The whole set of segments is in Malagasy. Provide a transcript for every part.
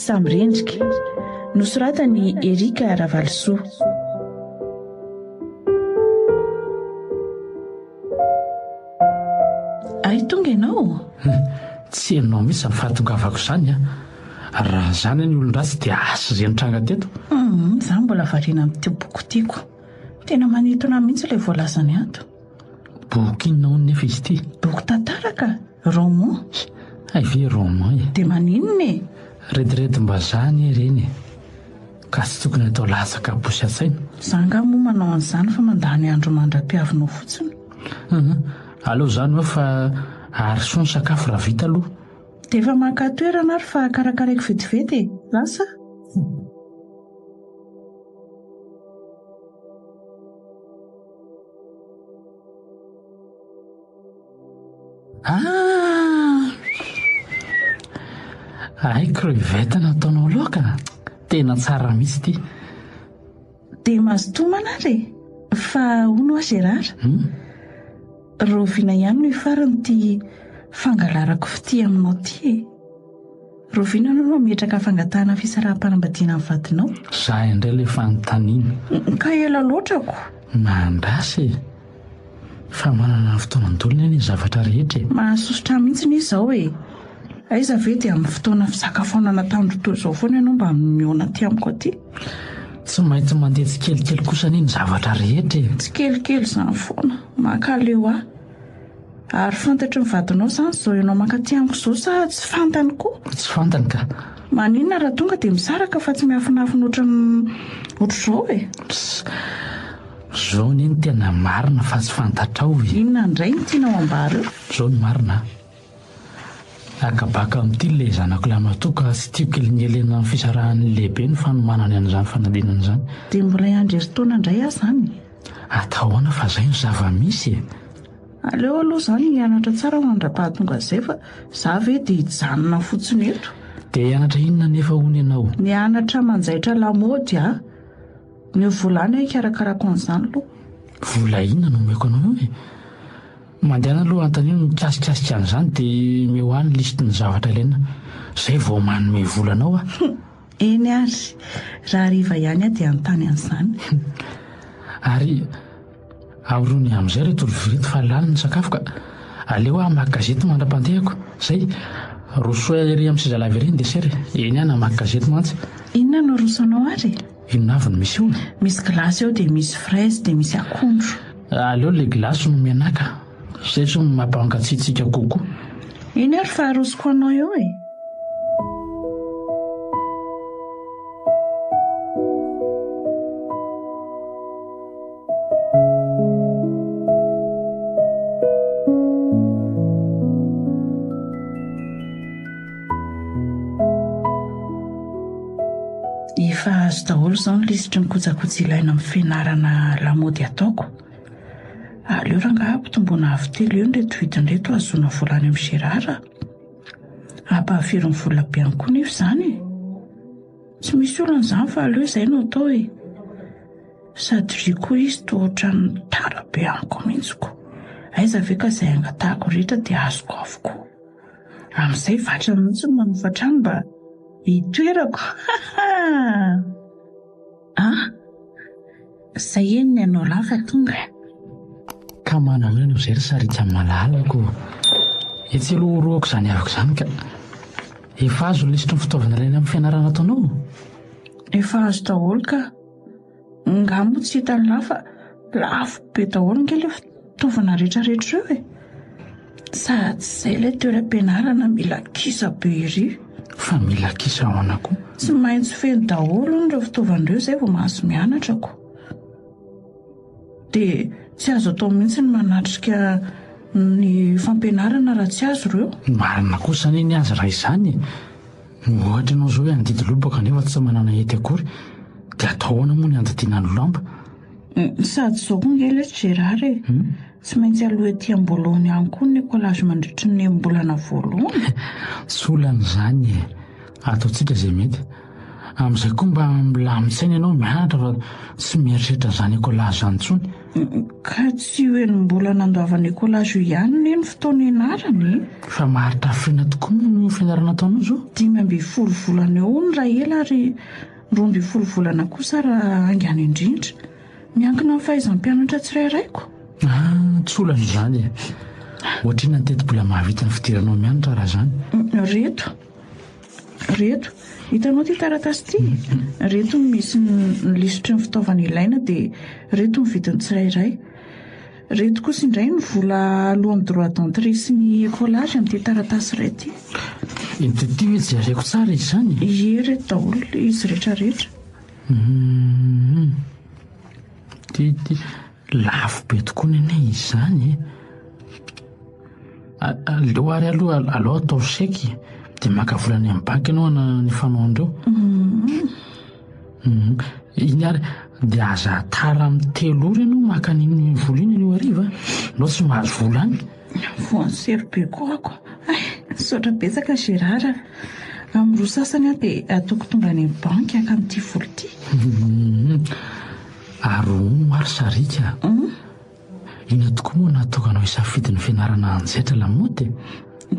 Samyrendrika nosoratany Erika Ravalosoa. Ay tonga ianao? Tsy hainao mihitsy fahatongavako izany a. Raha izany ny olon-dratsy dia asy izay nitranga teto. Izaho mbola variana amin'ity boky tiako. Tena manintona mihitsy ilay voalazany ato. Boky inona hono nefa izy ity? Boky tantaraka, roman. Ay ve roman e? Dia maninona e? Rediredimbazaha ireny e. Ka tsy tokony atao latsaka bosy an-tsaina. Izaho nga moa manao an'izany fa mandany andro mandram-piavinao fotsiny. Aleo izany hoe fa aharisoa ny sakafo raha vita aloha. Dia efa maka-toerana ary fa karakaraiko vetivety e. Lasa? Ay crevette nataonao laoka. Tena tsara mihitsy ity. Dia mazotomana ary fa hono azy rara. Roviana ihany no ifarany ity fangalarako fity aminao ity e. Roviana no metraka fangatahana fisaraha-panambadiana amin'ny vadinao. Zaho indray ilay fanontaniana. Ka ela loatrako. Mandrasy e. Fa manana fotoanan-dolona ny zavatra rehetra e. Mahasosotra mihitsy ny izao e. Aiza ve dia amin'ny fotoana fisakafoanana tamin'ny tontolo izao foana ianao mba mihaona aty amiko aty? Tsy maintsy mandeha tsikelikely kosa ny zavatra rehetra e. Tsikelikely izany foana. Makaleo aho. Ary fantatry ny vadinao izany izao ianao makaty amiko izao sa tsy fantany koa? Tsy fantany ka. Maninona raha tonga dia misaraka fa tsy miafinafina ohatr'izao e. Zao ny tena marina fa tsy fantatrao e. Inona indray ny tianao ambara eo? Zao ny marina. Akabaka amin'ity ilay zanako ilay matoka tsy tiako ny elena amin'ny fisarahan'ny lehibe ny fanomanany an'izany fanadinana izany. Dia mbola iandry herintaona indray aho izany. Atahoana fa izay no zava-misy e. Aleo aloha izany hianatra tsara mandra-pahatonga izay fa izaho ve dia hijanona fotsiny eto. Dia hianatra inona nefa hono ianao? Nianatra manjaitra lamaody a. Ny volany hoe karakarako an'izany aloha. Vola inona no omeko anao e? Mandehana aloha antaniana mikasikasika an'izany dia mihoany listin'ny zavatra ilaina. Izay vao manome volanao a. Eny ary. Raha hariva ihany aho dia anontany an'izany. Ary aorony amin'izay reto virity fa lalina ny sakafo ka aleo aho maka gazety mandra-pandehako. Izay rosoa ery amin'ny sizalava ery ny desera. Eny aho namaka gazety mantsy. Inona no rosanao ary? Inona avy no misy io? Misy gilasy eo dia misy fraise dia misy akondro. Aleo ilay gilasy no mianaka. Izay tsy mampangatsiatsika kokoa. Eny ary fa arosoko anao eo e. Efa azo daholo izao ny lisitry ny kojakoja ilaina amin'ny fianarana lamaody ataoko. Aleo rangaha mpitomboana avy telo eo nreto vidiny reto azoana volany amin'ny Gerara. Ampahafiry ny vola be ihany koa nefa izany. Tsy misy olana izany fa aleo izay no atao e. Sady ry koa izy toa ohatran'ny tara be amiko mihitsiko. Aiza ve ka izay angatahako rehetra dia azoko avokoa. Amin'izay vatra mihitsy no manofatrano mba hitoerako. Izay eny ny anao lafa tonga. Ka manao eny izay ry sarika malalako. Etsy aloha roako izany avako izany ka. Efa azo lisitry ny fitaovana ilaina amin'ny fianarana ataonao? Efa azo daholo ka. Ngamba tsy hitany lafa lafo be daholo nge ilay fitaovana rehetrarehetra eo e. Sady izay ilay toeram-pianarana mila kisa be ery. Fa mila kisa ao anako. Tsy maintsy feno daholo ireo fitaovan'ireo izay vao mahazo mianatrako. Dia tsy azo atao mihitsy ny manatrika ny fampianarana raha tsy azo ireo. Marina kosa ny azy raha izany. Ohatra ianao izao hoe andidy lobaka nefa tsy manana hety akory. Dia atahoana moa ny andadiana ny lamba. Sady izao koa nge ilay Gerara e. Tsy maintsy aloha ety am-boalohany ihany koa ny kolazy mandritry ny mbolana voalohany. Solana izany e. Ataontsika izay mety. amin'izay koa mba milamin-tsaina ianao mianatra fa tsy mieritreritra zany ekolazy zany intsony. Ka tsy hoe mbola nandoavana ekolazy io ihany ny fotoana ianarany. Fa maharitra afriana tokoa no fianarana ataonao zao. 5 volana eo ny raha ela ary 12 volana kosa raha angany indrindra. Miankina amin'ny fahaizam-pianatra tsirairaiko. Tsy olana izany e. Ohatrina ny teti-bola mahavita ny fidiranao mianatra raha zany. Reto hitanao ty taratasy ty. Reto misy ny lisitry ny fitaovana ilaina dia reto ny vidiny tsirairay. Reto kosa indray ny vola alohan'ny droit d'entrée sy ny ekolazy amin'ity taratasy iray ty. Ty hoe jereko tsara izy zany. Reto daholo izy rehetrarehetra. Ty lafo be tokoa nene izy zany. Aleo ary aloha atao seky dia maka volany amin'ny banky ianao ny fanao andreo. Iny ary dia aza tara amin'ny 3 ora ianao maka n'iny vola iny anio hariva anao tsy mahazo vola any. Voansery be koa ako. Saotra betsaka Gérard. Amin'ny roa sasany aho dia ataoko tonga any amin'ny banky haka amin'ity vola ity. Ary Sarika. Ina tokoa moa nataokanao hisafidiny fianarana anjaitra lamaody.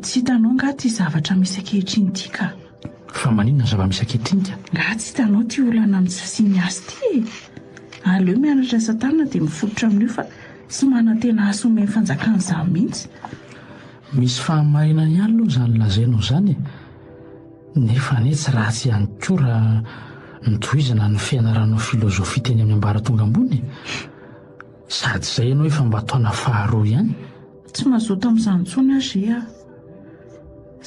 Tsy hitanao nga ty zavatra misy ankehitriny ity ka. Fa maninona zava-misy ankehitriny ka? Nga tsy hitanao ty olana amin'ny fisiany azy ty. Aleo mianatra asa-tanana dia mifototra amin'io fa tsy manantena asa omeny fanjakana izany mihitsy. Misy fahamarinana ihany aloha zany lazainao zany. Nefa tsy ratsy ihany koa raha nitohizana ny fianaranao filozofia teny amin'ny ambaratonga ambony. Sady izay ianao efa mba taona faharoa ihany. Tsy mazoto amin'izany intsony azy.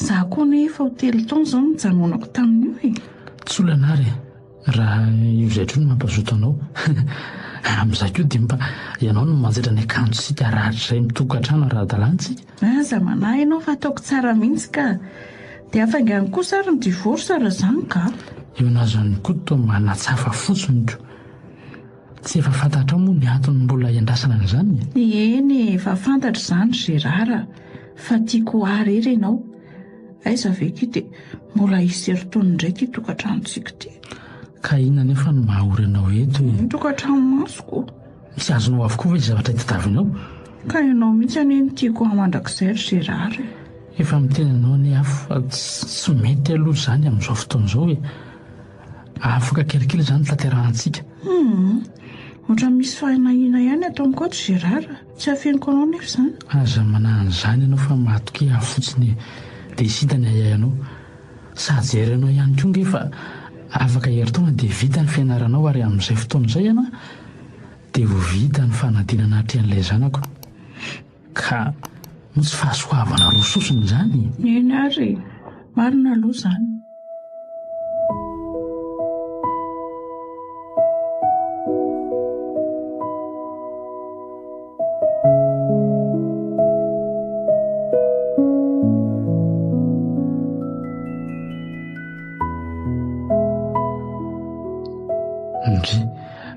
Zaho koa nefa hotely taona izao no nijanonako tamin'io e. Tsy olana ary raha io izay trony mampazoto anao. Amin'izay koa dia mba ianao no manjaitra ny akanjo sika rahatr' izay mitokantrano ara-dalantsika. Aza manahy ianao fa ataoko tsara mihitsy ka. Dia afaingany kosa ary ny divorce raha izany ka. Io nazany koa toa manatsafa fotsiny tro. Tsy efa fantatra moa ny antony mbola iandrasana an'izany. Eny efa fantatra izany Gérard. Fa tiako arery ianao. Aiza ve ky dia mbola hisy eritony indray ty tokantranontsika ty. Ka inona nefa no mahaory anao eto? Tokantrano masoko. Misy azonao avokoa hoe zavatra hitadiavinao? Ka ianao mihitsy any tiako hamandrakizay Gérard. Efa miteny anao ny afo tsy mety aloha izany amin'izao fotoana izao hoe afaka kelikely izany tanterantsika. Ohatra misy fahinahina ihany atao amiko ato Gérard. Tsy hafeniko anao nefa izany. Aza manahany izany ianao fa matoky fotsiny dia hisitany ayay anao. Sady jerenao ihany koa ngefa afaka heritaona dia vita ny fianaranao ary amin'izay fotoana izay ianao dia ho vita ny fanadinana hatrehan'ilay zanako. Ka tsy fahasoavana roa sosiny izany. Eny ary marina aloha izany.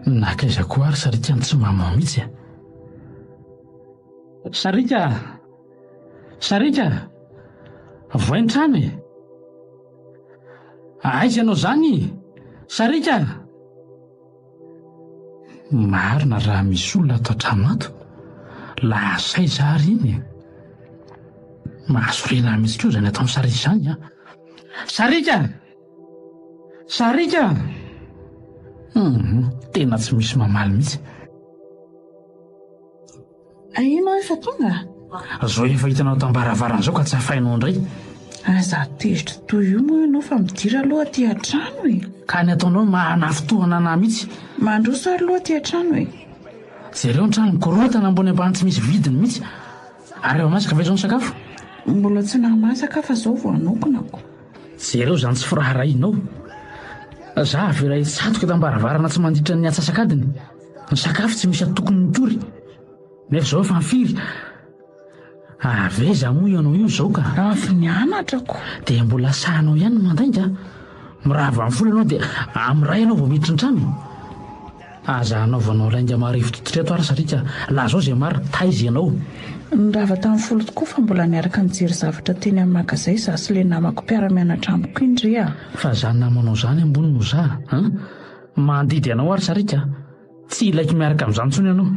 Nakaiza koa ary Sarika tsy mamao mihitsy. Sarika voaintrano e. Aiza ianao zany Sarika? Marina raha misy olona ato an-trano ato. Lasay zary iny. Mahasorena mihitsy koa izany ataon'ny Sarika izany. Sarika! Tena tsy misy mamaly mihitsy. Ainao efa tonga? Zao efa hitanao tambaravarana zao ka tsy hafainao indray. Aza tezitra toy io moa ianao fa midira aloha aty an-trano e. Ka ny ataonao mahanafotoana anahy mihitsy. Mandroso ary aloha aty an-trano e. Jereo ny trano mikorotana ambony ambany tsy misy vidiny mihitsy. Ary efa masaka ve izao ny sakafo? Mbola tsy namasaka fa izao vao anokonako. Jereo izany tsy firaharainao. Za avy iray satoka tambaravarana tsy manditra ny atsasakadiny. Ny sakafo tsy misy atokony nitory. Nefa izao efa nifiry. Aveza moa ianao io izao ka. Avy nianatrako. Dia mbola sahanao ihany mandainga. Mirava amin'ny fola ianao dia amin'ny ray ianao vao miditra ny trano. aza hanaovanao lainga marivo totreto ary sarika laha zao zay maro taizy ianao nyrava tamin'ny folo tokoa fa mbola niaraka mijery zavatra teny amin'ny magazay za sy le namako mpiara-mianatra amiko indry fa zany namanao zany ambony no za mandidy ianao ary sarika tsy ilaiko miaraka amin'izany tsony ianao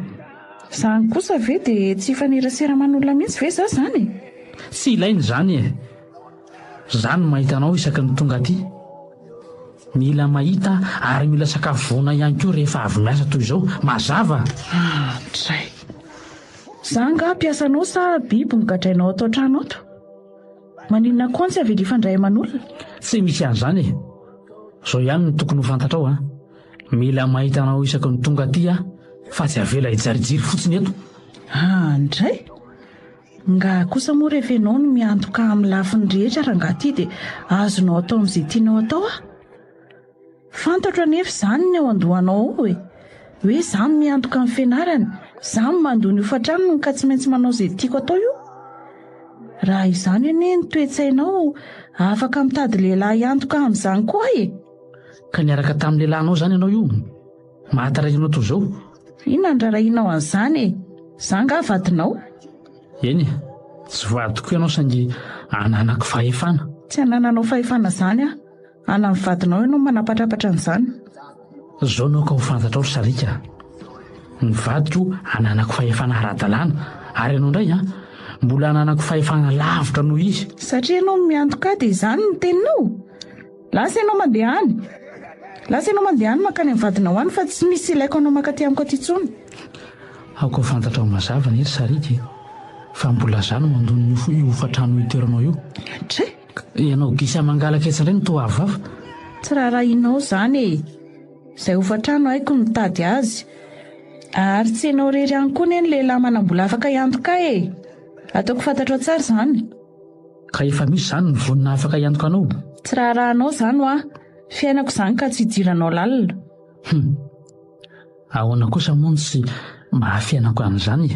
zany kosa ve dia tsy faniraseraman'olona mihitsy ve za zany tsy ilainy zany zany mahitanao isaky ny tonga aty mila mahita ary mila sakafona ihany koa rehefa avy miasa toy izao mazava tray za nga mpiasanao sa biby migadrainao atao trano ato maninona koa tsy avy lifandray aman'olona tsy misy an'izany zao ihany no tokony ho fantatrao mila mahitanao isaky ny tonga aty fa tsy avela hijarijiry fotsiny eto ndray nga kosa moa rehefa ianao no miantoka amin'ny lafiny rehetra raha nga ty dia azonao atao amin'izay tianao atao fantatro anefa izany ny ao andohanao hoe izany miantoka amin'ny fianarany izany mandony hofantrano ka tsy maintsy manao izay tiako atao io raha izany anie ny toetsainao afaka mitady lehilahy antoka amin'izany koa ka niaraka tamin'ny lehilahinao izany ianao io mahatarainao toy izao inona ndrarahinao an'izany za nga vadinao eny tsy vadiko ianao saingy ananako fahefana tsy anananao fahefana zany ana amin'ny vadinao ianao manapatrapatra an'izany zao nao ka ho fantatra ao sarika ny vadiko ananako fahefana ara-dalàna ary ianao indray mbola ananako fahefana lavitra noho izy satria ianao miantoka dia izany ny teninao lasa ianao mandeha any makany amin'ny vadinao any fa tsy misy ilaiko anao makaty amiko aty tsony aoko fantatra ao mazava ny ery sarika fa mbola zany mandony io hofantrano itoeranao io tray ianao gisa mangalaka etsy indray no toa avava tsy raharahinao zany izay hofantrano haiko ny mitady azy ary tsy ianao rery any koa ny lehilahy manam-bola afaka iantoka ataoko fantatro tsara zany ka efa misy zany ny vonina afaka iantoka anao tsy raharahanao zany fiainako zany ka tsy hidiranao lalina ahoana kosa moa sy mahafiainako an'izany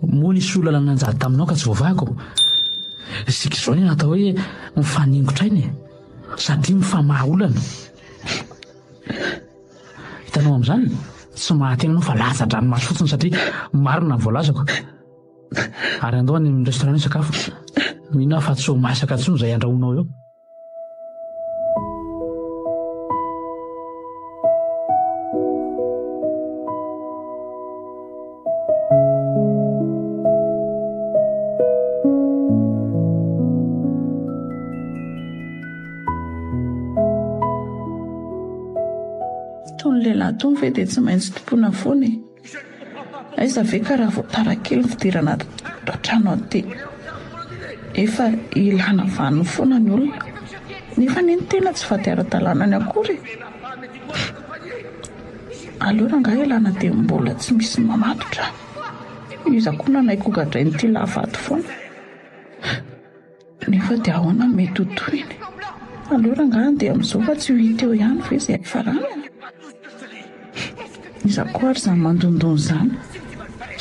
moa nisy olana nanjady taminao ka tsy voavahako sika izao ny natao hoe mifaningotrainy satria mifamaha olana hitanao amin'izany tsy mahatenanao fa latsa-dranomasy fotsiny satria marina ny voalazako ary andao any amin'ny restaurant ny sakafo mihina fa tsy ho masaka ntsony izay andrahonao eo lehilahy tony ve dia tsy maintsy tompona foana aiza ve ka raha voatara kely fidirana trano aty efa ilana vaniny foana ny olona nefa neny tena tsy fatiara-dalàna ny akory aleora nga ilana dia mbola tsy misy mamatotra iza koa nanaiko gadray nyity lavato foana nefa dia ahoana mety ho toyny aleora nga dia amin'izao fa tsy ho hita eo ihany ve izay farana iza koa ary izany mandondony izany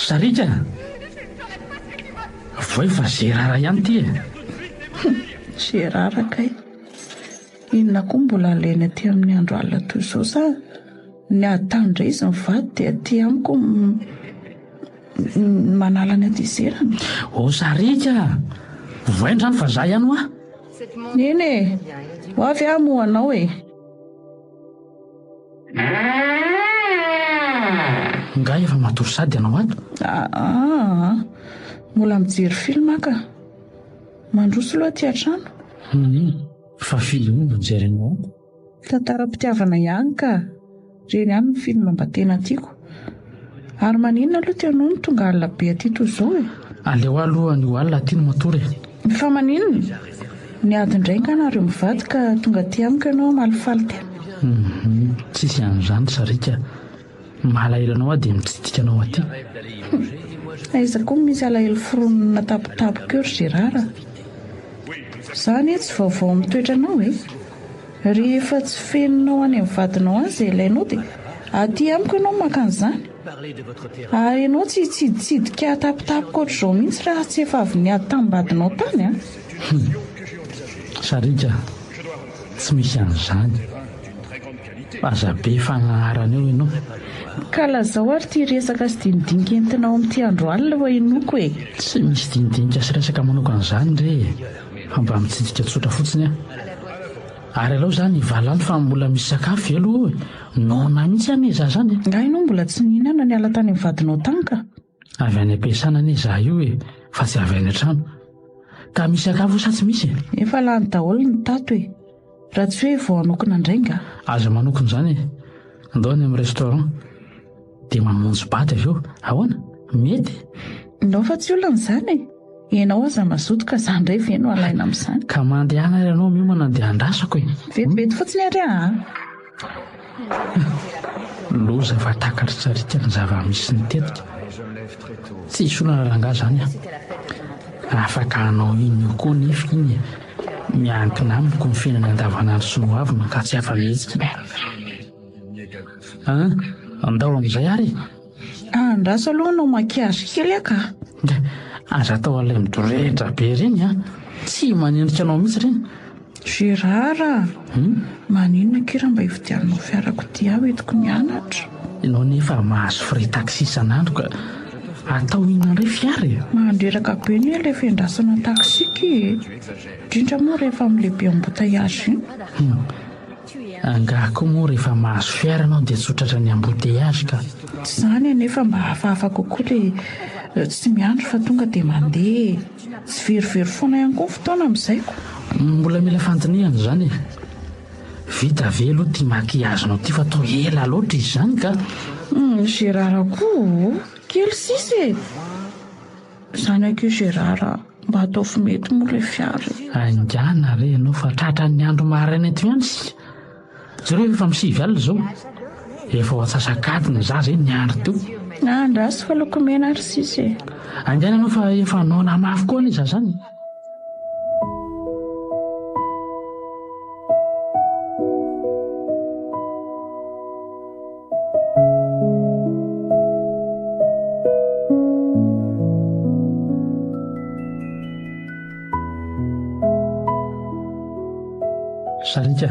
sarika vo efa zerara ihany ty zerara kay inona koa mbola alainy aty amin'ny andro alina toy izao sa ny atandray izy mivady dia aty amiko manala ny atizerana sarika voaindrany fa za ihany eny ho avy amoanao nga efa matory sady ianao ato mbola mijery filma ka mandroso loha aty an-trano fa filma mijery anao tantaram-pitiavana ihany ka reny ihany ny filma mba tena tiako ary maninona aloha tianao ny tonga alina be aty toy izao aleo aloha ny alina aty no matory fa maninona ny adindray nga nareo mivady ka tonga aty amiko ianao malifaly tena tsisy an'izany sarika mahalahelanao dia mitsidika anao aty aiza koa misy alahelo fironona tapotapoka eo ry zerara izany tsy vaovao mitoetra anao rehefa tsy feninao any amin'ny vadinao any izay ilainao dia aty amiko ianao makan'izany ary ianao tsy hitsiditsidika tapotapoka ohatr'izao mihitsy raha tsy efa avy niady tamin'ny-badinao tany sarika tsy misy an'izany azabe fanarana eo ianao. Ka lazao ary ty resaka sy dinidinika entinao amin'ity andro alina ho inoko e. Tsy misy dinidinika sy resaka manokana izany re, fa mba mitsidika tsotra fotsiny a. Ary alao zany valany fa mbola misy sakafo aloha nona mihitsy any izaho zany. Nga ianao mbola tsy nihinana ny ala tany mivadinao tany ka. Avy any am-piasana anie izaho io e, fa tsy avy any an-trano. Ka misy sakafo sa tsy misy? Efa lany daholo ny tato e. Raha tsy hoe vao hanokona indray nga. Aza manokona izany e. Andao any amin'ny restaurant dia mamonjy baty avy eo. Ahoana? Mety? Ndao fa tsy olana izany e. Ianao aza mazoto ka izany indray ve no alaina amin'izany. Ka mandehana ary ianao miomana andeha andrasako e. Vetivety fotsiny ary a. Loza fa takatritsarika ny zava-misy ny tetika. Tsy hisy olana rangahy zany a. Afaka hanao iny io koa nefa iny miankina amiko ny fiainana andavanandro sy no avy ka tsy afa-mihetsika. Andao amin'izay ary? Andraso aloha no makiazy kely aka. Aza atao alay midorehitra be ireny a. Tsy manendrika anao mihitsy ireny. Gérard, maninona kira mba hividiananao fiarako ty aho entiko mianatra. Ianao nefa mahazo frais taxi isan'andro ka atao inona indray fiara e. Mandreraka be ny ilay fiandrasana taksika e. Indrindra moa rehefa amin'lehibe embouteillage iny. Angako moa rehefa mahazo fiara anao dia tsotratra ny embouteillage ka. Tsy izany nefa mba hafahafa kokoa ilay tsy miandro fa tonga dia mandeha. Tsy verivery foana ihany koa fotoana amin'izayko. Mbola mila fantinihana izany e. Vita ve aloha ty maquillage-nao ty fa tao ela loatra izy izany ka. Gérard koa kely sisa e. Izany akio Gérard mba atao fomety moa ilay fiara. Angana re ianao fa tratra ny andro maraina eto ihany sika. Jereo efa misivy alina izao. Efa ho atsasakadina za zay ny andro teo. Andraso fa lokomena ary sisa e. Angana ianao fa efa naona mafy koa ny iza zany. Sarika,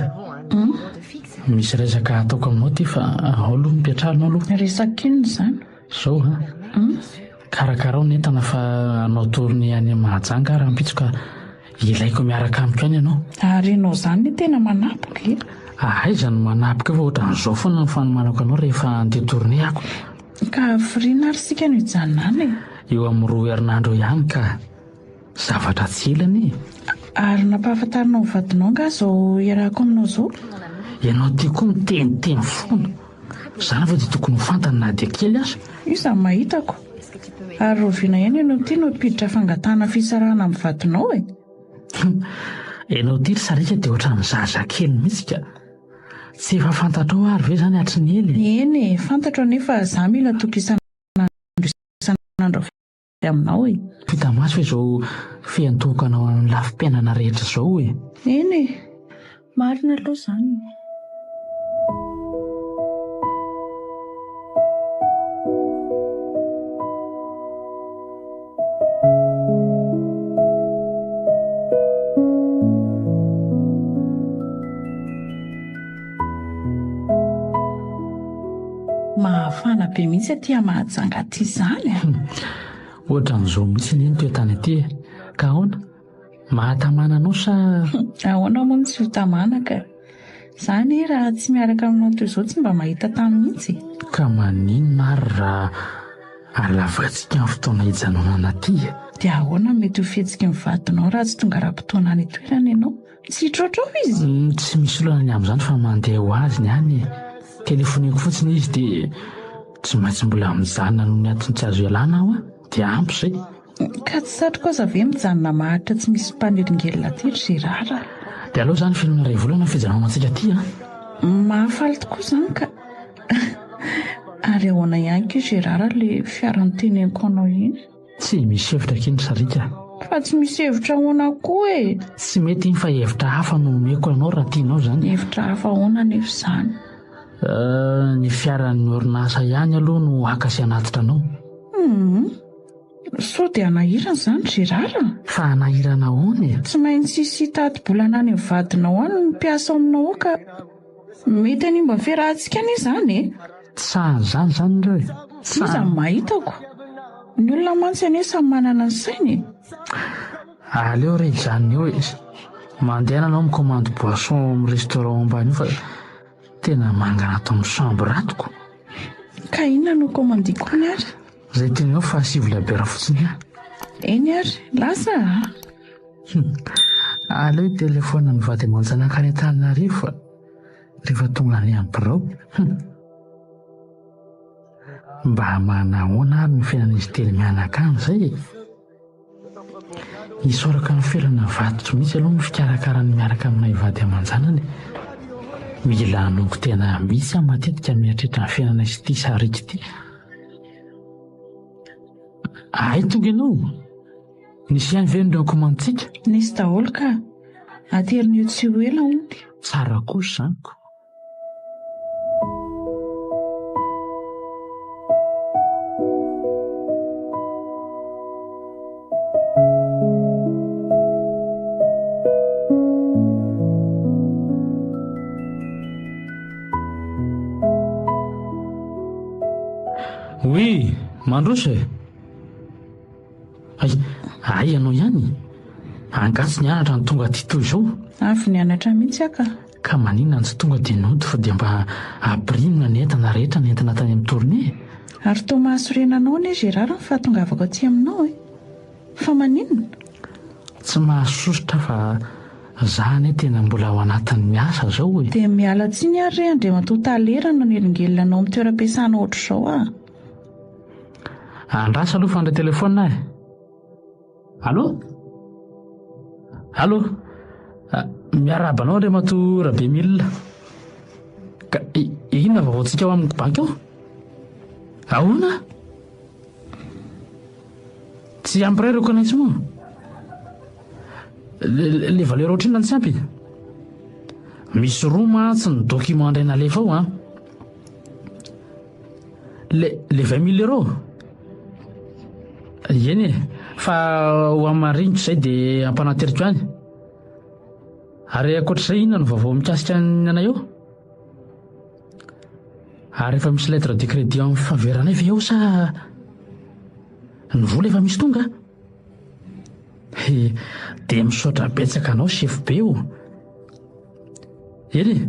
misy resaka ataoko aminao ty fa ao aloha mipetrahanao aloha. Resaka inona izany? Zao karakarao netana fa anao tourné any Mahajanga raha mpitsoka ilaiko miaraka amiko any ianao. Ary ianao izany ny tena manapoka e. Aiza no manapoka fa ohatran'izao foana ny fanomanako anao rehefa andeha tourné ako. Ka firiana ary sika no hijanona e. Eo amin'ny 2 herinandro ihany ka zavatra tsy ilany e. Ary nampahafantarinao vadinao nga zao iarako aminao zao? Ianao ty koa miteniteny foana. Izany fa dia tokony ho fantany na dia kely aza. Io izany mahitako. Ary roviana ihany ianao ty no piditra fangatana fisarahana amin'ny vadinao e. Ianao ty ry Sarika dia ohatran'ny zazakely mihitsy ka. Tsy efa fantatrao ary ve izany hatry ny ely? Eny fantatro nefa izaho mila isan'andro aminao e. Pita maso hoe izao fiantokanao amin'ny lafim-piainana rehetra izao e. Eny marina aloha izany. Mahafana be mihitsy aty Mahajanga aty izany. Ohatran'izao mihitsy ny toetany aty e. Ka ahoana? Mahatamana anao sa? Ahoana moa tsy ho tamana ka. Izany raha tsy miaraka aminao toy izao tsy mba mahita tany mihitsy. Ka maninona ary raha alavantsika amin'ny fotoana hijanonana aty e. Dia ahoana mety ho fihetsika ny vadinao raha tsy tonga raha-potoana any toerana ianao? Tsy hitrotrao izy? Tsy misy olana ny amin'izany fa mandeha ho azy ny any e. Telefoniko fotsiny izy dia tsy maintsy mbola mijanona noho ny antony tsy azo ialana aho dia ampy izay. Ka tsy satroka aza ve mijanona maharitra tsy misy mpaneligelina aty ry Gérard? Dia aleo izany fiainana iray volana fijanonantsika aty Mahafaly tokoa izany ka. Ary ahoana ihany koa Gérard ilay fiara noteneniko anao iny? Tsy misy hevitra kely Sarika. Fa tsy misy hevitra ahoana koa e. Tsy mety iny fa hevitra hafa no omeko anao raha tianao izany. Hevitra hafa ahoana nefa izany? Ny fiaran'ny orinasa ihany aloha no akasy anatitra anao. So dia anahirana izany Gérard? Fa anahirana ahoana e? Tsy maintsy hisy tato-bolana any amin'ny vadinao any no mpiasa aminao ka mety any mba fiarahantsika anie izany e. Tsahany zany reo e. Tsy izany mahitako. Ny olona mantsy anie samy manana ny sainy. Aleo re izany eo e. Mandeha anao mikomandy boisson amin'ny restaurant ambany io fa tena mangana atao amin'ny chambre ratoko. Ka inona no komandiko ny ary? Izay tena eo fa 7 labera fotsiny a. Eny ary, lasa aleo telefona ny vady aman-janakany Antananarivo fa rehefa tonga any amin'ny birao mba manahoana ary ny fiainan'izy telo mianakany izay e. Isoraka ny felana vaditro mihitsy aloha ny fikarakarany miaraka aminay vady aman-janany. Mila hanoko tena misy aho matetika mieritreritra ny fiainana izy ity sarika ity. Ay tonga ianao. Nisy ihany ve nireo komanditsika? nisy daholo ka aterin'io tsy ho ela ondy. Tsara kosa zaniko. Oui, Mandroso e. Ay ianao ihany. Angatsy nianatra ny tonga aty toy izao. Avy nianatra mihitsy aka. Ka maninona tsy tonga dia nody fa dia mba amprimina ny entana rehetra ny entana tany amin'ny tournée. Ary toa mahasorenanao anie Gérard ny fahatongavako aty aminao e. Fa maninona? Tsy mahasosotra fa zany tena mbola ao anatin'ny miasa zao e. Dia miala tsiny ary andre matotalerana no elingelina anao amin'ny toeram-piasana ohatr'izao a. Andrasa aloha fandray telefona e. Allô? Allô? Miarabanao re mato Rabe Mille. Ka inona vaovaontsika ao amin'ny banky ao? Ahoana? Tsy ampray reconnaissement? Le valeur ohatrina tsy ampy? Misy roa mantsy ny document indray nalefa ao a. Le 20 000 euros? Eny e, fa ho amariniko izay dia ampanateriko any. Ary ankoatr'izay inona no vaovao mikasika ny anay eo? Ary efa misy lettre de crédit amin'ny faveranay ve eo sa ny vola efa misy tonga? Dia misaotra betsaka anao chef be io. Eny e,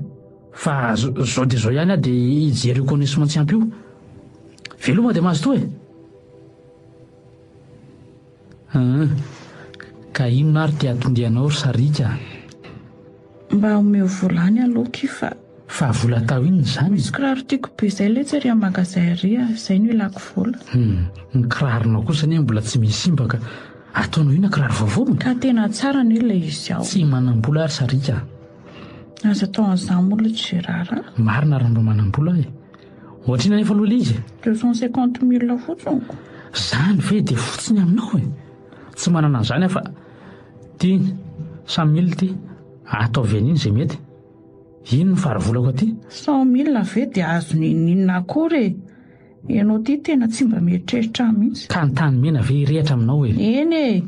fa zao dia zao ihany a dia hijery reconnaissement tsy ampy io. Veloma dia mahazo to e. Ka inona ary tia atondianao ry sarika? Mba omeo volany aloha fa vola tao inona izany? misy kiraro tiako be izay le tsy ry magasin ry izay no ilako vola. Ny kiraronao kosa anie mbola tsy misy simbaka. Ataonao inona kiraro vaovao? Ka tena tsara ny ilay izy ao. Tsy manam-bola ary sarika. Aza tao an'izany moa le Gérard. Marina raha mba manam-bola e. Ohatrina nefa aloha ilay izy 250 000 fotsiny. Zany ve dia fotsiny aminao e. Tsy manana an'izany afa ty 100 000 ty ataovy an'iny izay mety. Ino ny faravolako aty? 100 000 ve dia azo ninina akory e. Ianao ty tena tsy mba mieritreritra mihitsy. Ka ny tany mena ve irehatra aminao e. Eny e,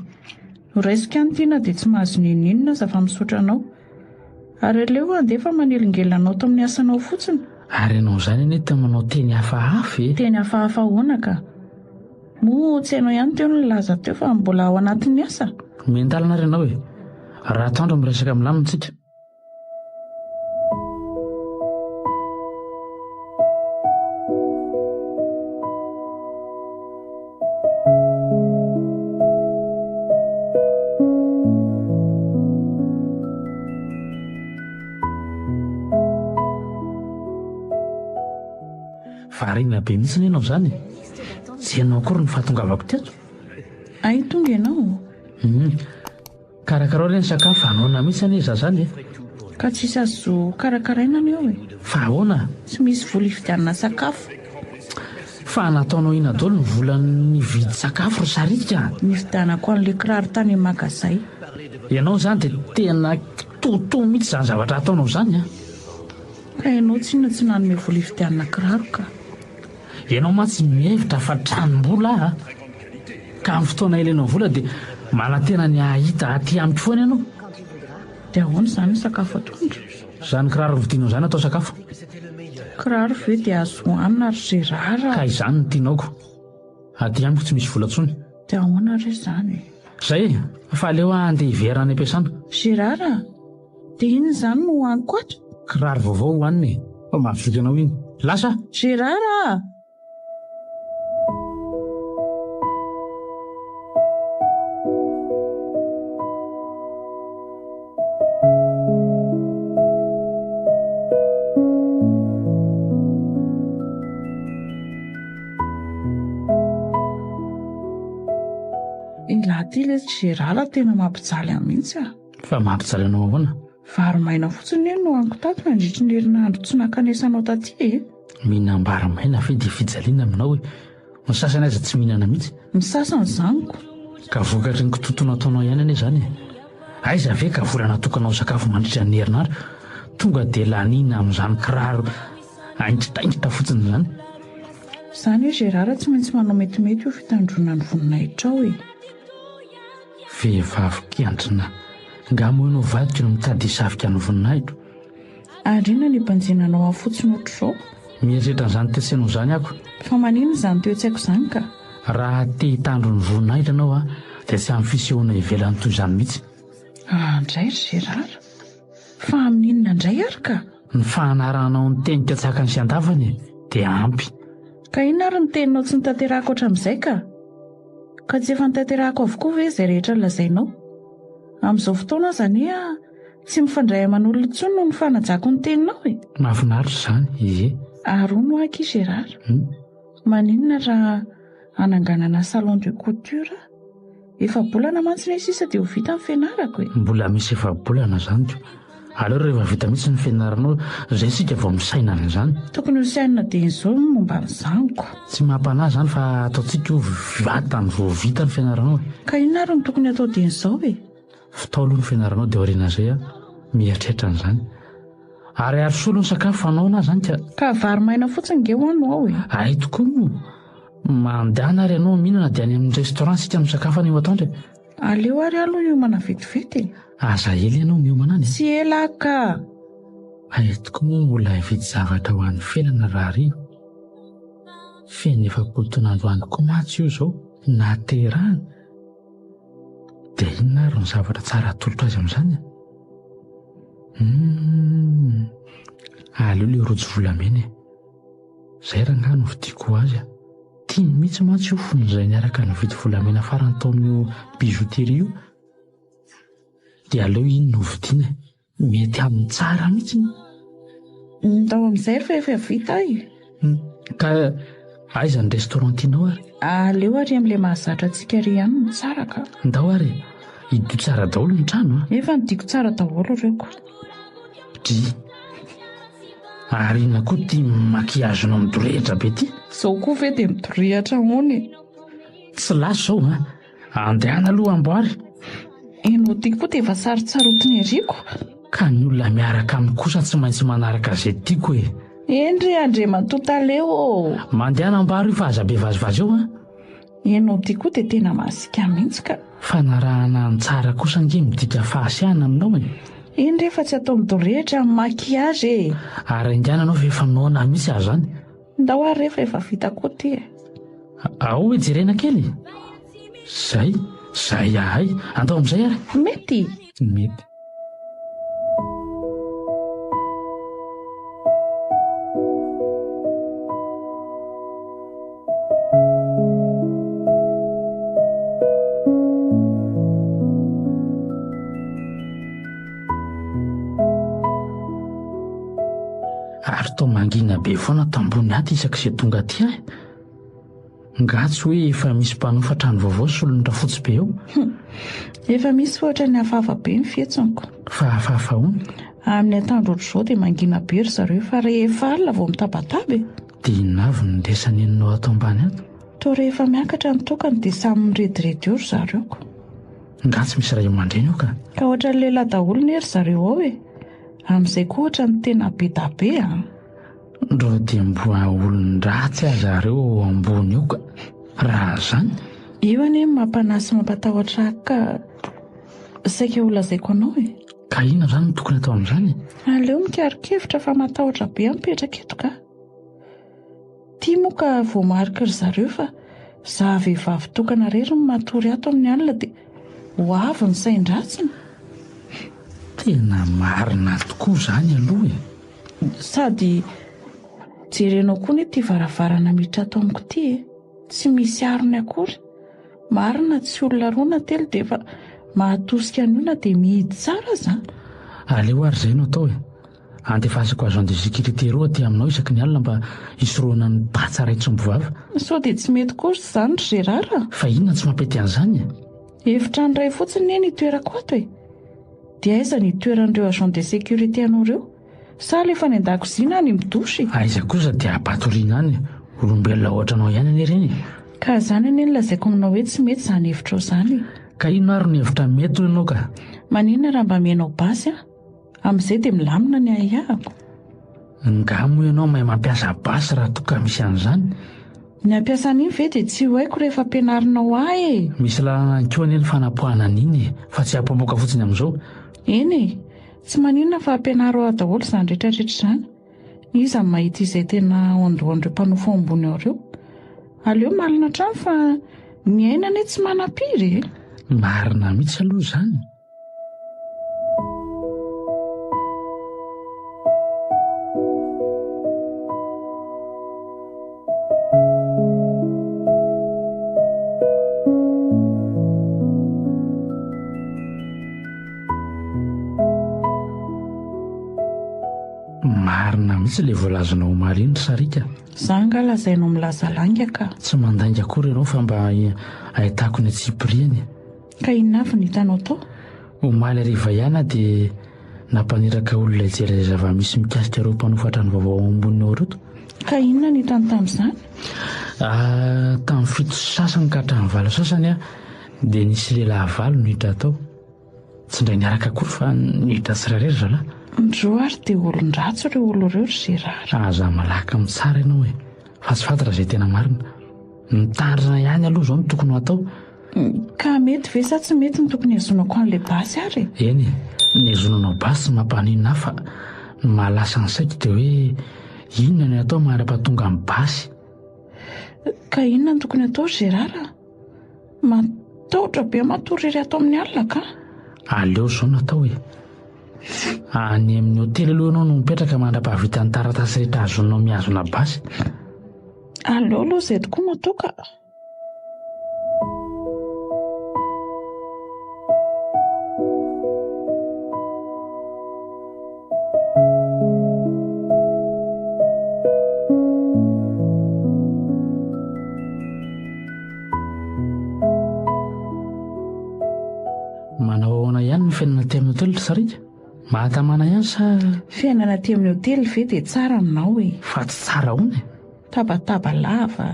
raisika ny tiana dia tsy mahazo ninina aza fa misotra anao. Ary aleo andefa manelingelina anao tao amin'ny asanao fotsiny. Ary ianao izany anie tena manao teny hafahafa e. Teny hafahafa hoana ka. Moa tsy hainao ihany teo ny laza teo fa mbola ao anatin'ny asa. Mentalana ary ianao e. Raha tandro miresaka milamintsika. Varina be mihitsy ianao izany. Tsy ianao akory ny fahatongavako teto. Ay tonga ianao. Karakarao ireny sakafo anoana mihitsy anie izaho izany e. Ka tsisy azo karakaraina any eo e. Fa ahoana? Tsy misy vola hividianana sakafo. Fa nataonao ina daholo ny volan'ny vidy sakafo ry sarika. Nividianako an'ilay kiraro tany magazay. Ianao izany dia tena totoa mihitsy izany zavatra ataonao izany a. Ka ianao tsy nanome vola hividianana kiraro ka. Ianao mantsy mihevitra fa tranom-bola a. Ka amin'ny fotoana ilainao vola dia manantena ny ahita aty ampy foana ianao. Dia ahoana izany sakafo atoandro? Zany kiraro vidianao zany atao sakafo? Kiraro ve dia azo hohanina ary Gérard? Ka izany no tianaoko. Aty amiko tsy misy vola intsony. Dia ahoana re izany? Zay, fa aleo andeha hivera any am-piasana. Gérard, dia iny izany no hohaniko ato? Kiraro vaovao hohaniny. Fa mahafizoka anao iny. Lasa! Gérard! Ilaty ilay Gérard tena mampijaly ahy mihitsy a. Fa mampijaly anao ahoana? Vary maina fotsiny eny no hohaniko tato mandritra ny herinandro tsy nakanesanao taty e. Mihinam-bary maina fe dia fijaliana aminao hoe ny sasany aza tsy mihinana mihitsy. Ny sasany zaniko. Ka vokatry ny kitotono ataonao ihany anie izany. Aiza ve ka volana tokanao sakafo mandritra ny herinandro tonga dia lanina amin'izany kiraro aintritaintrita fotsiny izany. Izany hoe Gérard tsy maintsy manao metimety io fitandrona ny voninahitra ao e. Vehivavy kiantrina, ngamo ianao vadika no mitady hisavika ny voninahitro. Ary inona ny mpanjinanao afotsiny ohatr'izao? Mieritreritra an'izany tetsenao izany ako. Fa manino izany toe-tsaiko izany ka? Raha te hitandro ny voninahitra anao a dia tsy amin'ny fisehoana ivelany toy izany mihitsy. Indray Gérard, fa amin'inona indray ary ka? Ny fahanaranao ny teny katsaka ny sy andavany dia ampy. Ka inona ary ny teninao tsy nitanterahako hatramin'izay ka? Ka tsy efa nitanterahako avokoa ve izay rehetra lazainao? Amin'izao fotoana izany tsy mifandray aman'olona intsony no ny fanajako ny teninao e. Mahafinaritra izany, ie. Ary hono aky Gérard. Maninona raha ananganana salon de couture? Efa bolana mantsy ny sisa dia ho vita ny fianarako e. Mbola misy efa bolana izany teo. Aleo rehefa vita mihitsy ny fianaranao izay sika vao misaina an'izany. Tokony ho sainina dia izao momba ny zanako. Tsy mampanahy izany fa ataontsika ho vatany vao vita ny fianaranao. Ka inona ary no tokony atao dia izao e? Fitao aloha ny fianaranao dia aoriana izay mieritreritra an'izany. Ary solo ny sakafo anao na izany ka vary maina fotsiny nge hoanao ao e. Ay tokoa moa. Mandehana ary ianao mihinana dia any amin'ny restaurant sika misakafo any atoandro. Aleo ary aloha miomana vetivety. Aza ela ianao miomana any. Tsy ela ka. Ay tokoa moa mbola hividy zavatra ho an'ny felana raha rio. Feno efapolo taona androany koa matsy io izao naterahana. Dia inona ary ny zavatra tsara atolotra azy amin'izany? Aleo ilay rojo volamena. Izay raha no vidiako azy. Tiany mihitsy mantsy io fon'izay niaraka nividy volamena farany taon'io bijouterie io. Dia aleo iny no vidiana. Mety amin'ny tsara mihitsy. Ndao amin'izay rehefa efa vita ay. Ka aiza ny restaurant tianao ary? Aleo ary amin'ilay mahazatra antsika ry ihany no tsara ka. Ndao ary hidio tsara daholo ny trano. Efa nidiko tsara daholo ireko. Ary na koa tia makiazonao midorehitra be ty. Izao koa ve dia midorehatra mony. Tsy laso izao andehana aloha amboary. Enao tia koa dia efa sarotsaroty ny ariko. Ka ny olona miaraka amin'ny kosa tsy maintsy manaraka izay tiako e. Endry andre mantota leo. Mandehana amboary fa aza be vazivazy eo. Enao tia koa dia tena masika mihitsy ka. Fanarahana ny tsara kosa nge midika fahasiahana aminao e. Endry efa tsy atao midorehitra amin'ny makiazy e. Ary andiananao fa efa noana mihitsy azy zany. Ndao ary rehefa efa vita koa ty e. Ao hoe jerena kely. Zay ahay. Andao amin'izay ary. Mety. Ary tao mangina be foana tambony aty isak'izay tonga aty ahy. Ngatsy hoe efa misy mpanofa trano vaovao solonitra fotsy be eo. Efa misy ohatra ny hafahafa be ny fietsonko. Fa hafahafa hono? Amin'ny atandro ohatr'izao dia mangina be ry zareo fa rehefa alina vao mitabataba e. Dia inavy ny ndesany eninao ato ambany ato? To rehefa miakatra ny tokany dia samy mirediredy eo ry zareoko. Ngatsy misy ray aman-dreny eo ka? Ka ohatra ny lehilahy daholo ny ry zareo ao e. Amin'izay koa ohatra ny tena be da be Ndro dia mboa olon-dratsy azy zareo ambony eo ka. Raha zany? Io anie mampanahy sy mampatahotra ka saika ho lazaiko anao e. Ka inona izany no tokony atao amin'izany? Aleo mikarikevitra fa matahotra be mipetraka eto ka. Tia moa ka voamarika ry zareo fa za vehivavy tokana rery no matory ato amin'ny alina dia ho avy ny sain-dratsiny. Tena marina tokoa izany aloha e. Sady jerenao koa ny ity varavarana miditra ato amiko ity e. Tsy misy arony akory. Marina tsy olona roa na telo dia efa mahatosika ny olona dia mihidy tsara za. Aleo ary izay no atao e. Antefasako agent de sécurité roa aty aminao isaky ny alina mba hisoroana ny patsa raitsim-bovava. Sao dia tsy mety kory izany ry Gérard. Fa inona tsy mampety an'izany e? Efitrano iray fotsiny ny toerako ato e. Dia aiza ny toeran'ireo agent de sécurité anao ireo? Sa lefa ny an-dakozia na ny midosy? Aiza kosa dia ampatoriana any olombelona ohatranao ihany anie ireny. Ka izany anie no lazaiko aminao hoe tsy mety izany hevitra izany. Ka ino ary ny hevitra mety ianao ka? Maninona raha mba mianao basy a? Amin'izay dia milamina ny ahihahako. Ngamo ianao mahay mampiasa basy raha toa ka misy an'izany. Ny ampiasa an'iny ve dia tsy ho haiko rehefa ampianarinao ahy e. Misy lalana koa anie ny fanapohana an'iny fa tsy hampamoaka fotsiny amin'izao. Eny e, tsy maninona fa ampianaro ao daholo izany rehetrarehetra izany. Iza ny mahita izay tena ondohan'ireo mpanofo ambony ao ireo. Aleo malina hatrany fa ny ainany tsy manampiry e. Marina mihitsy aloha izany. Marina mihitsy ilay voalazanao omaly iny Sarika. Za nga lazainao milaza langa ka. Tsy mandainga akory ianao fa mba ahitako ny atsipiriany. Ka inona avy ny hitanao tao? Omaly hariva ihany dia nampaniraka olona hijery izay zava-misy mikasika ireo mpanofatra ny vaovao amboniny ao reto. Ka inona ny hitany tamin'izany? Tamin'ny fito sasany ka hatramin'ny valo sasany dia nisy lehilahy valo niditra tao. Tsy indray niaraka akory fa niditra tsirairay zalahy. Ndroary dia olon-dratso ireo olo ireo ry Gérard. Aza malaka mitsara ianao e. Fa tsy fantatra izay tena marina. Mitandrina ihany aloha izao no tokony ho atao. Ka mety ve sa tsy mety ny tokony hazonako an'ilay basy ary? Eny e, ny hazonanao basy tsy mampaninona fa ny mahalasa ny saiko dia hoe inona ny atao manara-pahatonga amin'ny basy. Ka inona ny tokony atao Gérard? Matahotra be matory iry atao amin'ny alina ka? Aleo izao no atao e. Any amin'ny hotely aloha ianao no mipetraka mandrapahavita ny taratasy rehetra azonao mihazona basy. Aleo aloha izay tokoa no atao ka. Manao ahoana ihany ny fiainana aty amin'ny hotely Sarika? Mahatamana ihany sa? Fiainana aty amin'ny hotely ve dia tsara aminao e? Fa tsy tsara hono e. Tabataba lava.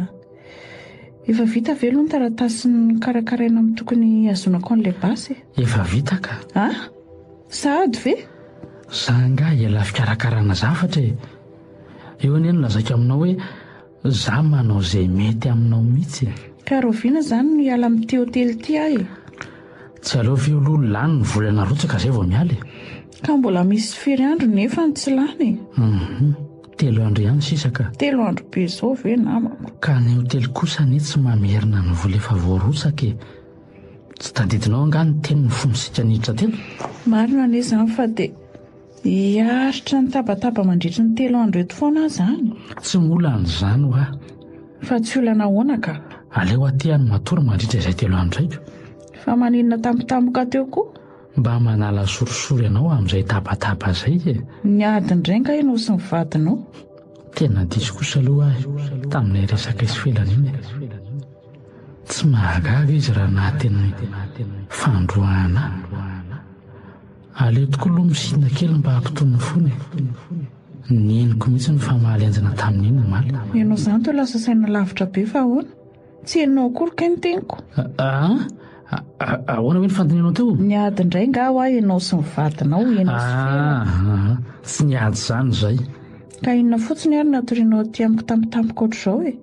Efa vita ve aloha ny taratasy ny karakaraina amin'ny tokony hazonako an'ilay basy? Efa vita ka. Sahady ve? Za nga iala fikarakarana zavatra e. Eo anie no lazaiko aminao hoe za manao izay mety aminao mihitsy. Ka roviana izany no hiala amin'ity hotely ity ahy e. Tsy aleo ve aloha lany ny volana rotsaka izay vao miala e. Ka mbola misy firy andro nefa ny tsy lany e. 3 andro ihany sisa ka. 3 andro be izao ve namako? Ka ny hotely kosa anie tsy mamerina ny vola efa voarotsaka e. Tsy tadidinao anga ny teny ny fonosika niditra telo? Marina anie izany fa dia hiaritra ny tabataba mandritra ny 3 andro eto foana izany. Tsy mola an'izany ho aho. Fa tsy olana ahoana ka? Aleo aty any matory mandritra izay 3 andro raiko. Fa maninona tampotampoka teo koa? Mba manala sorisory ianao amin'izay tabataba izay e. Ny adiny indray nga ianao sy ny vadinao? Tena diso kosa aloha ahy taminay resaka isofelana iny. Tsy mahagaga izy raha nahateny fandroahana. Aleo tokoa aloha misina kely mba hampitony fony. Ny henoko mihitsy ny famahalenjana tamin'iny maly. Ianao izany teo lasa saina lavitra be fa ahoana? Tsy henonao akory ka ny teniko? Ahoana hoe ny fantonianao teo? Ny ady indray nga ho ahy ianao sy ny vadinao ianao sy fiainana. Tsy niady izany izay. Ka inona fotsiny ary natorianao aty amiko tampotampoka ohatr'izao e?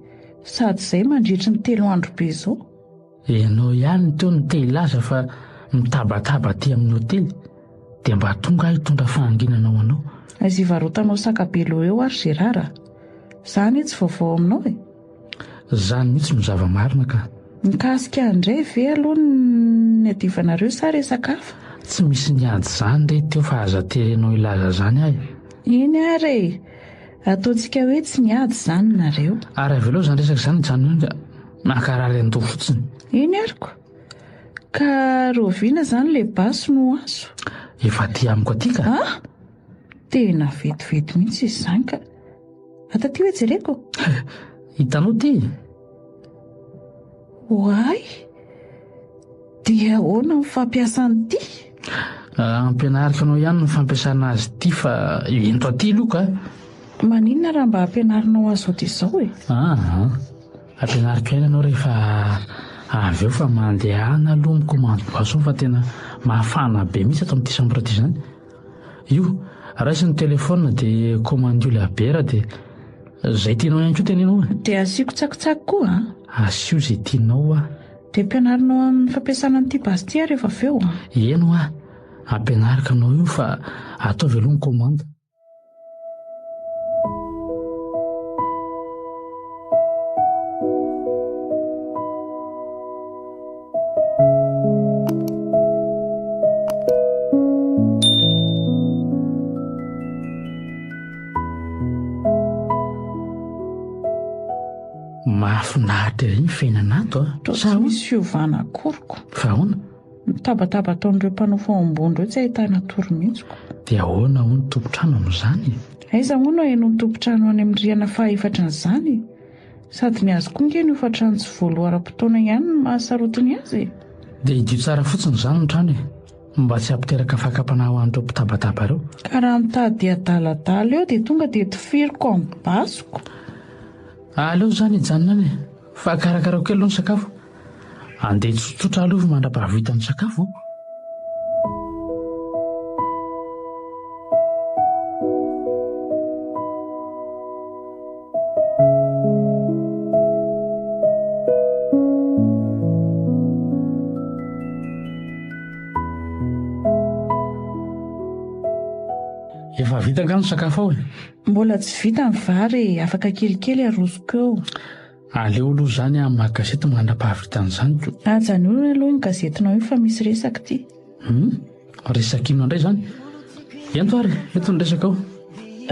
Sady izay mandritra ny 3 andro be izao. Ianao ihany teo ny te hilaza fa mitabataba aty amin'ny hotely. dia mba tonga hitondra fahanginana ho anao. Azy ivarotanao sakabelo eo ary Gérard. Zany tsy vaovao aminao e. Zany mihitsy no zava-marina ka. Mikasika andray ve aloha ny adivanareo sa resakafa? Tsy misy niady zany re teo fa aza terenao ilaza zany ahy. Iny ary ataontsika hoe tsy niady zany nareo. Ary avy aloha zany resaka zany jany nakarary an-do fotsiny. Iny ariko. Ka roviana zany le basy no aso. Efa ty amiko aty ka. Tena vetivety mihitsy izy zany ka. Ataty hoe jereko. Hitanao ty. Hoay. Dia ahoana ny fampiasany ty? Ampianariko anao ihany ny fampiasana azy ty fa ento aty aloha ka. Maninona raha mba ampianarinao azy zao dia izao e? Ampianariko ihany anao rehefa avy eo fa mandehana aloha mikomando boisson fa tena mahafana be mihitsy ato amin'ity chambre ty zany. Io raisy ny telefona dia commande la bière dia zay tianao ihany koa tenenao. Dia asiako tsakotsako koa asio zay tianao dia ampianarinao amin'ny fampiasana an'ity basy ty rehefa avy eo Eno ampianariko anao io fa ataovy aloha ny commande. Mahafinaritra ery ny fiainana ato Tsy misy fiovana akoriko. Fa ahoana? Mitabataba ataon'ireo mpanao fahambondro eo tsy ahitana toro-mihitsiko. Dia ahoana ho ny tompotrano amin'izany? Aiza moa no haino ny tompotrano any amin'ny rihana faha-efatra n'izany? Sady ny azo koa nge ny hofatrano tsy voaloara-potoana ihany no mahasarotiny azy. Dia idio tsara fotsiny izany ny trano mba tsy hampiteraka fakapana ho an'ireo mpitabataba ireo. Ka raha mitady adaladala eo dia tonga dia tifiriko amin'ny basiko. Aleo zany ijanona fa karakara kely aloha ny sakafo. Andeha tsotsotra aloha mandra-pahavita ny sakafo. Efa vita angano ny sakafo ao Mbola tsy vita ny vary, afaka kelikely arosoko eo. Aleo aloha zany amin'ny magazety mandra-pahavitan'izany. Ajany io aloha ny gazetinao io fa misy resaka ty. Resaka ino indray zany? Ento ary, eto ny resaka ao.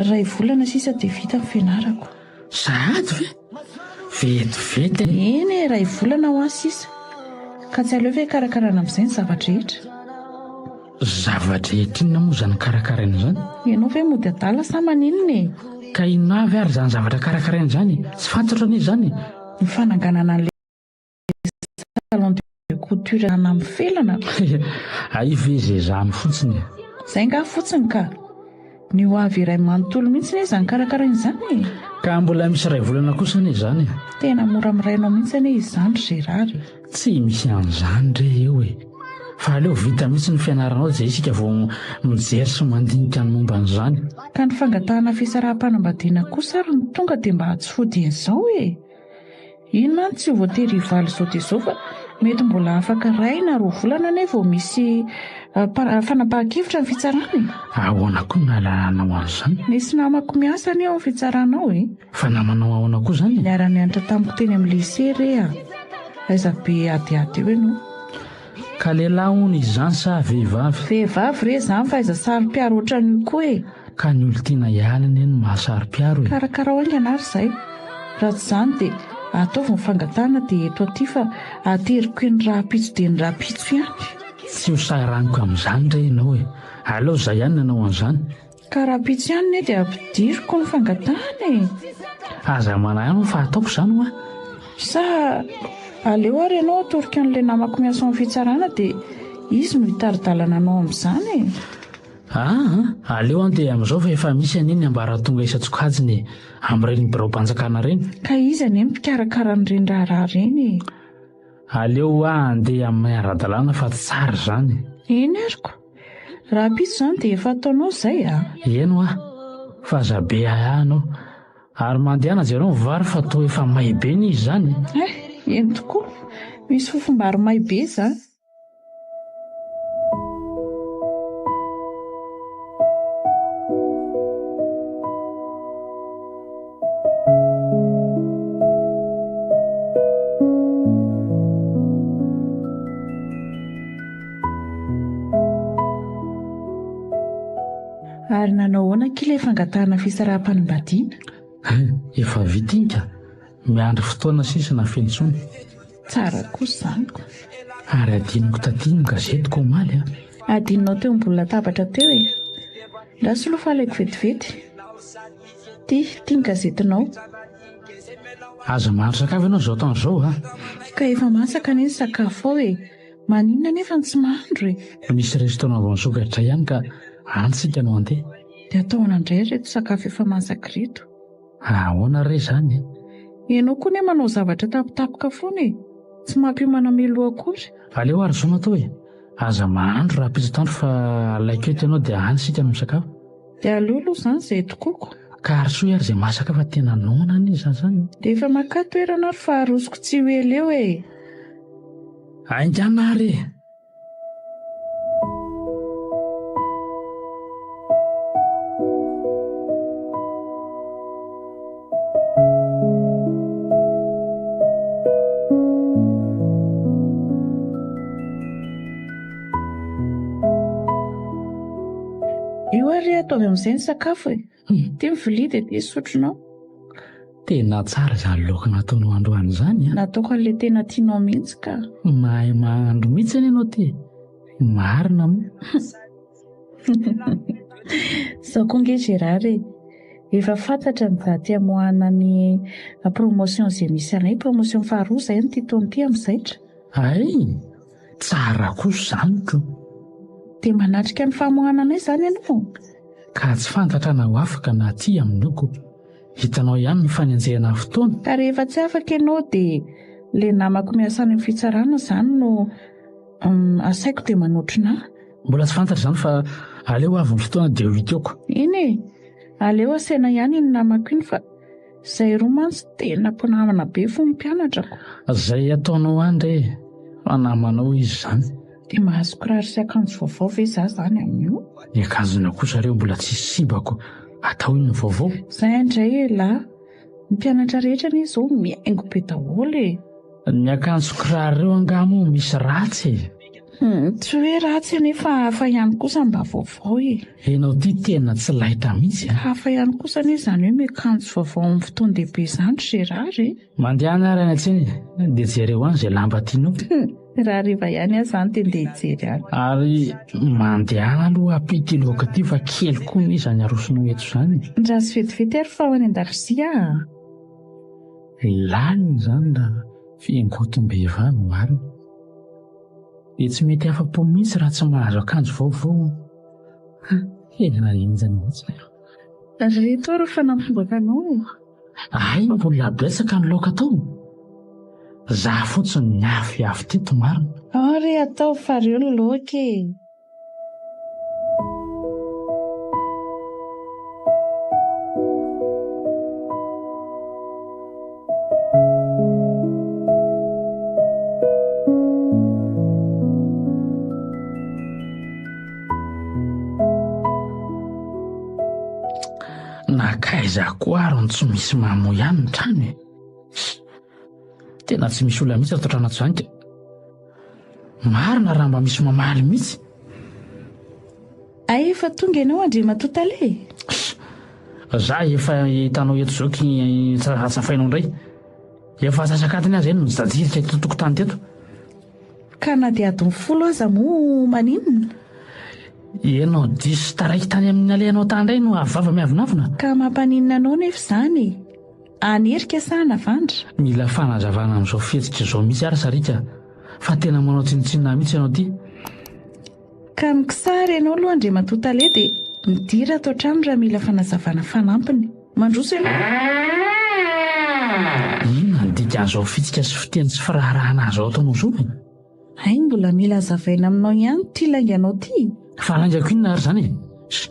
Ray volana sisa dia vita ny fianarako. Sady ve? Vetivety. Eny ray volana ho azy sisa. Ka tsy aleo ve karakarana amin'izay ny zavatra rehetra. Zavatra rehetra inona moa zany karakaraina zany? Ianao ve mody adala sa maninona e? Ka inona avy ary zany zavatra karakaraina zany? Tsy fantatra anie zany. Ny fananganana an'ilay salon de couture ana amin'ny felana. Ivezezamy fotsiny. Izay nga fotsiny ka. Ny ho avy iray manontolo mihitsy ne izany karakaraina izany. Ka mbola misy ray volana kosa anie zany. Tena mora mirainao mihitsy anie izany Gérard. Tsy misy an'izany re eo e. Fa aleo vita mihitsy ny fianaranao izay isika vao mijery sy mandinika ny momba an'izany. Ka ny fangatahana fisaraha-panambadiana kosa ary ny tonga dia mba hatsifody izao e. Ino mantsy tsy voatery hivaly izao dia izao fa mety mbola afaka ray na roa volana anie vao misy fanapahan-kevitra ny fitsarana. Ahoana koa nahalalana ho an'izany? Nisy namako miasa anie ao ny fitsaranao e. Fa namanao ahoana koa zany? Niara-nianatra tamiko teny amin'ny lycée re aiza be adiady eo ianao. Ka lehilahy hono izany sa vehivavy? Vehivavy re izany fa aiza sary-piaro ohatran'io koa e. Ka ny olo tiana ihany anie no mahasary-piaro e. Karakara ho angana ary izay. Raha tsy izany dia ataovy ny fangatahana dia eto aty fa ateriko ny raha-pitso dia ny raha-pitso ihany. Tsy ho saraniko amin'izany re ianao e. Aleo izay ihany nanao an'izany. Ka raha-pitso ihany ne dia ampidiriko ny fangatahana e. Aza manahy ihany fa ataoko izany hoa. Sa aleo ary ianao atorika an'ilay namako miasa amin'ny fitsarana dia izy no hitaridalana anao amin'izany e. Aleo dia amin'izao fa efa misy aniny ambaratonga isa-tsokajiny amin'ireny birao-mpanjakana reny. Ka izy anie mpikarakara n'ireny raharaha reny. Aleo andeha amin'ny ara-dalàna fa tsara izany. Eny ariko. Raha pitso izany dia efa ataonao izay Eno fa zabe anao. Ary mandehana jereo mivary fa toa efa may be ny izy zany. Eny tokoa. Misy fofombary may be izany. ilay fangatahana fisaraha-panambadiana? Efa vitinka miandry fotoana sisa na fenitsony. Tsara kosa izanyko. Ary adiniko taty ny gazetiko omaly a. Adinonao teo ambony latabatra teo e. Nda soloa faleko vetivety. Tia ny gazetinao. Aza mahandro sakafo ianao zao taon'izao a. Ka efa masaka anie ny sakafo ao e. Maninona nefa ny tsy mahandro e. Misy restaurant vao nisokatra ihany ka antsika no andeha. Dia ataona indray reto sakafo efa masaka reto. Ahoana re izany e? Ianao koa ne manao zavatra tapitapoka foana e. Tsy maka io manamelo akory. Aleo ary zao natao e. Aza mahandro raha pitsatandro fa alaiko eto ianao dia any sika misakafo. Dia aleo aloha izany izay tokoko. Ka ary soa ary izay masaka fa tena nona ny izany. Dia efa maka toerana ary fa arosoko tsy ho eleo e. Aingana ary. Io ary ataovy amin'izay ny sakafo e. Tia mivilia dia tia sotronao. Tena tsara izany laoka nataonao androany izany a. Nataoko an'ilay tena tianao mihitsy ka. Mahay mahandro mihitsy any ianao ty. Marina moa. Izao koa nge Gérard e. Efa fantatra ny daty hamoahana ny promotion izay misy anay. Promotion faharoa izay ny titony ity amin'izaitra. Ay, tsara kosa izany ko. Dia manatrika ny famoahana anay izany ianao. Ka tsy fantatra na ho afaka na aty aminoko. Hitanao ihany ny fanenjehana fotoana. Ka rehefa tsy afaka ianao dia ilay namako miasa any amin'ny fitsarana izany no asaiko dia manotrina. Mbola tsy fantatra izany fa aleo avy ny fotoana dia ho hiteoko. Iny e, aleo asaina ihany ny namako iny fa izay roa mantsy tena mpinamana be fo ny mpianatrako. Izay ataonao andre fa namanao izy izany. Dia mahazo kiraro sy akanjo vaovao ve izaho izany amin'io? Ny akanjona kosa ireo mbola tsy sibako. Atao iny vaovao. Izay indray e lahy. Ny mpianatra rehetra anie izao mihaingo be daholo e. Ny akanjo kiraro ireo angamo misy ratsy e. Tsy hoe ratsy anefa hafa ihany kosa mba vaovao e. Ianao ty tena tsy lahitra mihitsy a. Hafa ihany kosa anie izany hoe miakanjo vaovao amin'ny fotoan-dehibe izany Gérard e. Mandehana ary any an-tsena dia jereo any izay lamba tianao. Raha riva ihany aho izany dia ndeha hijery any. Ary mandehana aloha apity loaka ty fa kely koa ny izany arosonao eto izany. Raha sy vetivety ary fa ao any an-dakozia. Lalina izany raha fiangotom-behivavy marina. Dia tsy mety afa-po mihitsy raha tsy mahazo akanjo vaovao. Helena injany mihitsy. Reto ary fa nampiboaka anao. Ay, mbola betsaka ny laoka tao. Zaho fotsiny ny afy teto marina. Ary atao fa reo ny laoka e. Nakaiza koa ary tsy misy mamo ihany ny trano e. Tena tsy misy olona mihitsy ato an-trano izany ka. Marina raha mba misy mamaly mihitsy. Ay, efa tonga ianao Andriamatota le. Za efa hitanao eto izao ki tsafainao indray. Efa sasakatiny azy no jajirika eto tokotany teto. Ka na dia adiny 10 aza moa maninona? Ianao diso taraiky tany amin'ny alehanao tandray no avava miavonavona. Ka mampaninona anao nefa izany. Anerika sa navandra. Mila fanazavana amin'izao fihetsika izao mihitsy ary sarika. Fa tena manao tsinitsinina mihitsy ianao ty. Ka mikisary ianao aloha Andriamatota le dia midira ato an-trano raha mila fanazavana fanampiny. Mandroso ianao. Inona ny dikan'izao fihetsika sy fiteny sy firarahana azy ao ataonao izao e? Ay, mbola mila hazavaina aminao ihany ty lainganao ty. Fa laingako inona ary izany e?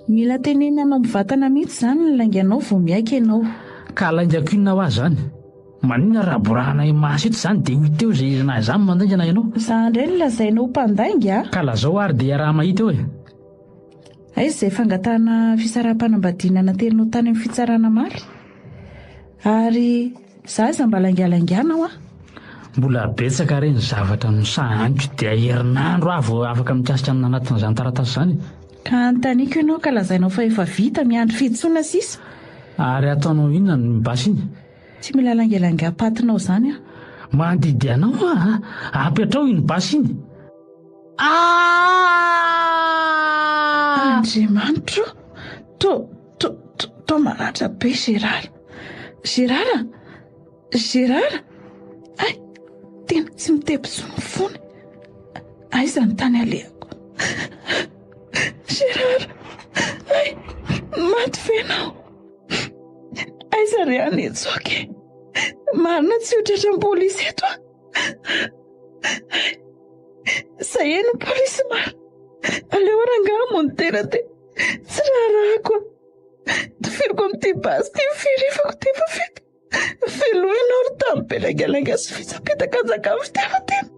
Mila tenenanao mivatana mihitsy izany ny lainganao vao miaika ianao. Ka laingako inona ho azy izany? Maninona raha borahana masy eto izany dia hoteo izay na izany mandaingana ianao. Za indray no lazainao mpandainga. Ka lazao ary dia raha mahita eo e. Ay, izay fangatahana fisaraha-panambadiana nateninao tany amin'ny fitsarana maly. Ary za iza mba laingalainganao a. Mbola betsaka ireny zavatra no sahaniko dia herinandro avo afaka mikasika anatin'izany taratasy izany. Ka antaniko ianao ka lazainao fa efa vita miandry fihitsoana sisa. Ary ataonao inona ny mibasy iny? Tsy mila langelangapatinao zany a. Mandidy anao apetrao iny basy iny. Andriamanitro, to maratra be Gérard. Gérard? Ay, tena tsy mitebitsy ny fony. Aiza ny tany alehako? Gérard, ay, maty venao. Aiza re any etsoke? Marina tsy hotratra ny polisy eto a. Zay ny polisy maro. Aleo rangaha monitera te tsy rahako. Tofiriko amin'ity basy ty firifako ty fa fety. Veloinao ry tamin'ny belangalanga sy fitsapitaka-njakà fitiavatena.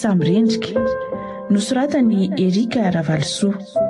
Samyrendrika nosoratany Erika Ravalosoa.